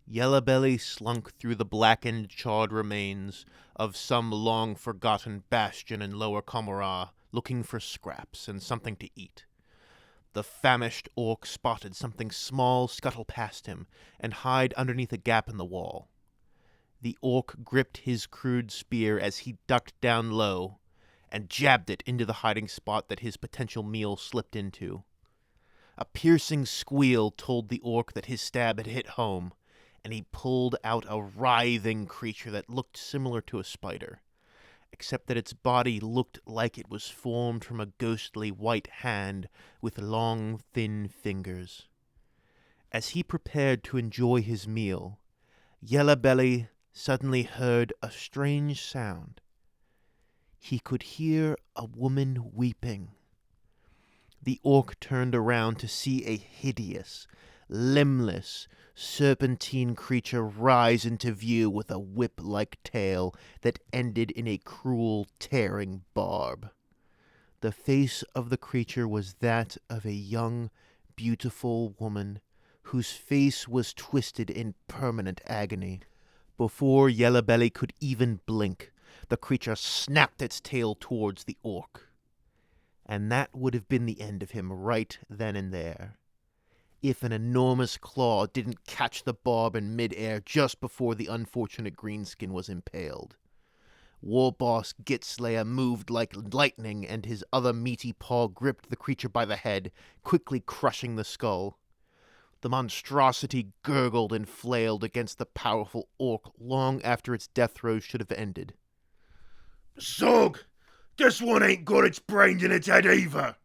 Yellowbelly slunk through the blackened, charred remains of some long-forgotten bastion in Lower Comora, looking for scraps and something to eat. The famished orc spotted something small scuttle past him and hide underneath a gap in the wall. The orc gripped his crude spear as he ducked down low and jabbed it into the hiding spot that his potential meal slipped into. A piercing squeal told the orc that his stab had hit home, and he pulled out a writhing creature that looked similar to a spider, except that its body looked like it was formed from a ghostly white hand with long, thin fingers. As he prepared to enjoy his meal, Yellowbelly suddenly heard a strange sound. He could hear a woman weeping. The orc turned around to see a hideous, limbless, serpentine creature rise into view with a whip-like tail that ended in a cruel, tearing barb. The face of the creature was that of a young, beautiful woman whose face was twisted in permanent agony. Before Yellowbelly could even blink, the creature snapped its tail towards the orc. And that would have been the end of him right then and there, if an enormous claw didn't catch the barb in midair just before the unfortunate greenskin was impaled. War Boss Gitslaya moved like lightning, and his other meaty paw gripped the creature by the head, quickly crushing the skull. The monstrosity gurgled and flailed against the powerful orc long after its death throes should have ended. Zog! This one ain't got its brains in its head either.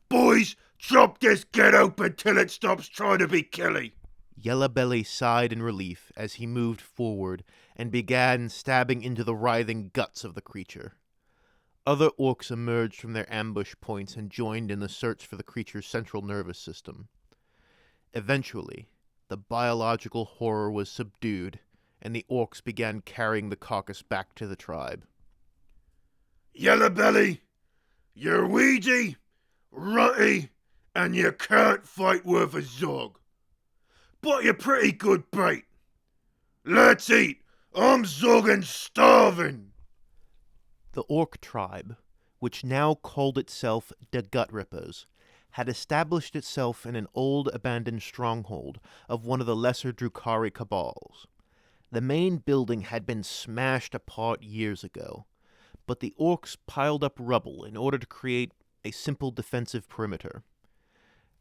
Boys, chop this get open till it stops trying to be killy. Yellowbelly sighed in relief as he moved forward and began stabbing into the writhing guts of the creature. Other orcs emerged from their ambush points and joined in the search for the creature's central nervous system. Eventually, the biological horror was subdued, and the orcs began carrying the carcass back to the tribe. Yellowbelly, you're weedy, rutty, and you can't fight worth a zog. But you're pretty good bait. Let's eat. I'm zogging starving. The orc tribe, which now called itself the Gut Rippers, had established itself in an old abandoned stronghold of one of the lesser Drukhari cabals. The main building had been smashed apart years ago, but the orcs piled up rubble in order to create a simple defensive perimeter.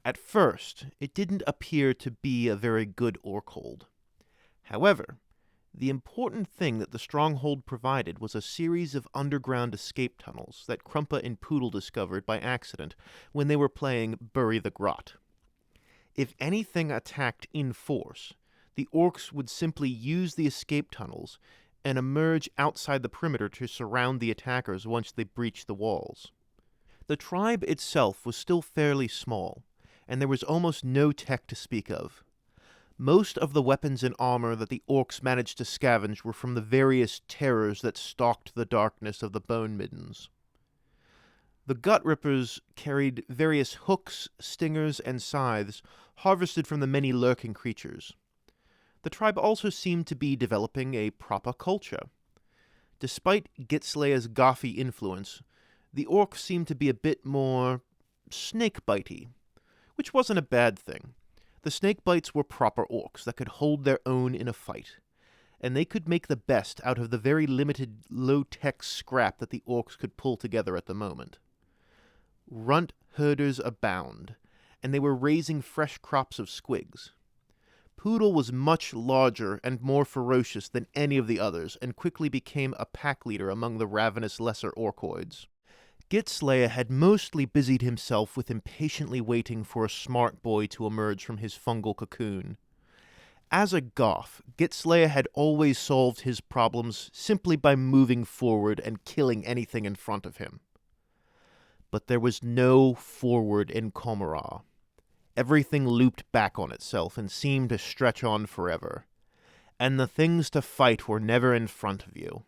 At first, it didn't appear to be a very good orc hold. However, the important thing that the stronghold provided was a series of underground escape tunnels that Krumpa and Poodle discovered by accident when they were playing Bury the Grot. If anything attacked in force, the orcs would simply use the escape tunnels and emerge outside the perimeter to surround the attackers once they breached the walls. The tribe itself was still fairly small, and there was almost no tech to speak of. Most of the weapons and armor that the orcs managed to scavenge were from the various terrors that stalked the darkness of the Bone Middens. The Gut Rippers carried various hooks, stingers, and scythes harvested from the many lurking creatures. The tribe also seemed to be developing a proper culture. Despite Gitslaya's gothy influence, the orcs seemed to be a bit more snake-bitey, which wasn't a bad thing. The snakebites were proper orcs that could hold their own in a fight, and they could make the best out of the very limited low-tech scrap that the orcs could pull together at the moment. Runt herders abound, and they were raising fresh crops of squigs. Poodle was much larger and more ferocious than any of the others, and quickly became a pack leader among the ravenous lesser orcoids. Gitslaya had mostly busied himself with impatiently waiting for a smart boy to emerge from his fungal cocoon. As a goth, Gitslaya had always solved his problems simply by moving forward and killing anything in front of him. But there was no forward in Comora. Everything looped back on itself and seemed to stretch on forever. And the things to fight were never in front of you.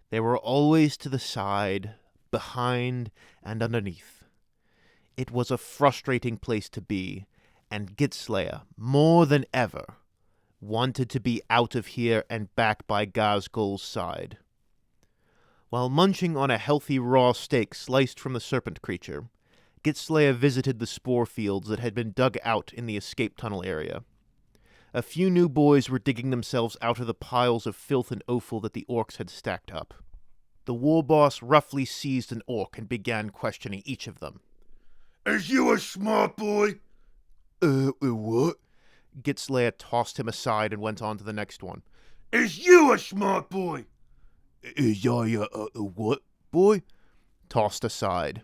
They were always to the side, behind, and underneath. It was a frustrating place to be, and Gitslaya, more than ever, wanted to be out of here and back by Gazgul's side. While munching on a healthy raw steak sliced from the serpent creature, Gitslaya visited the spore fields that had been dug out in the escape tunnel area. A few new boys were digging themselves out of the piles of filth and offal that the orcs had stacked up. The war boss roughly seized an orc and began questioning each of them. Is you a smart boy? What? Gitslaya tossed him aside and went on to the next one. Is you a smart boy? Is I a what, boy? Tossed aside.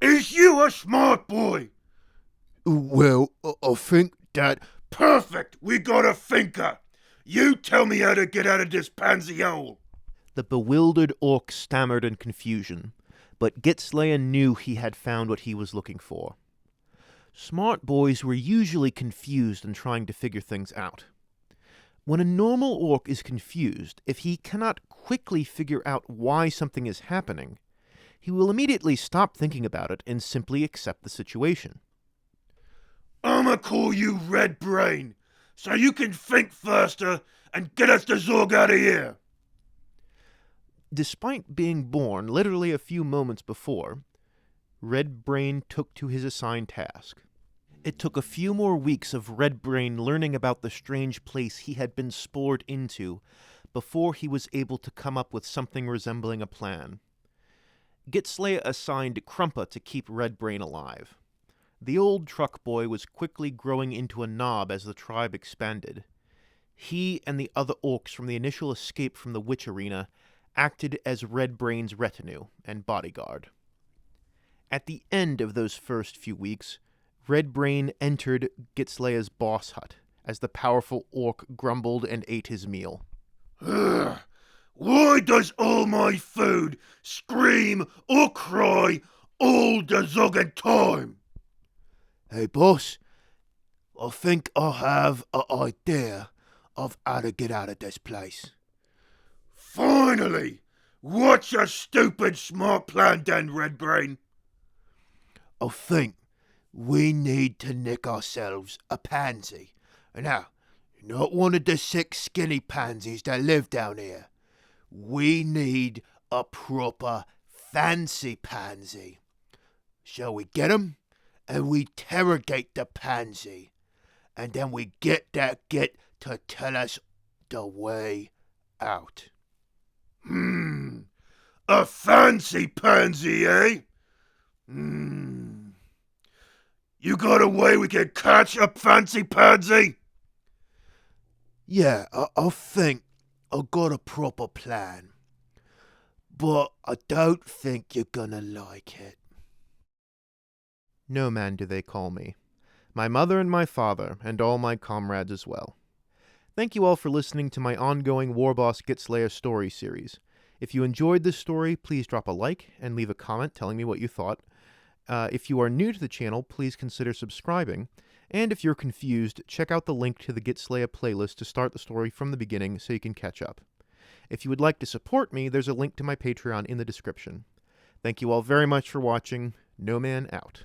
Is you a smart boy? Well, I think that... Perfect! We got a thinker! You tell me how to get out of this pansy hole! The bewildered orc stammered in confusion, but Gitslaya knew he had found what he was looking for. Smart boys were usually confused and trying to figure things out. When a normal orc is confused, if he cannot quickly figure out why something is happening, he will immediately stop thinking about it and simply accept the situation. I'ma call you Red Brain, so you can think faster and get us the Zorg out of here! Despite being born literally a few moments before, Red Brain took to his assigned task. It took a few more weeks of Red Brain learning about the strange place he had been spored into before he was able to come up with something resembling a plan. Gitslaya assigned Krumpa to keep Red Brain alive. The old truck boy was quickly growing into a knob as the tribe expanded. He and the other orcs from the initial escape from the witch arena acted as Red Brain's retinue and bodyguard. At the end of those first few weeks, Red Brain entered Gitslaya's boss hut as the powerful orc grumbled and ate his meal. Ugh. Why does all my food scream or cry all the zogging time? Hey, boss, I think I have an idea of how to get out of this place. Finally! What's your stupid smart plan then, Red Brain? I think we need to nick ourselves a pansy. Now, not one of the 6 skinny pansies that live down here. We need a proper fancy pansy. So we get 'em, and we interrogate the pansy, and then we get that git to tell us the way out. A fancy pansy, eh? You got a way we can catch a fancy pansy? Yeah, I think I got a proper plan. But I don't think you're gonna like it. Noman do they call me. My mother and my father, and all my comrades as well. Thank you all for listening to my ongoing Warboss Gitslaya story series. If you enjoyed this story, please drop a like and leave a comment telling me what you thought. If you are new to the channel, please consider subscribing. And if you're confused, check out the link to the Gitslaya playlist to start the story from the beginning so you can catch up. If you would like to support me, there's a link to my Patreon in the description. Thank you all very much for watching. Noman out.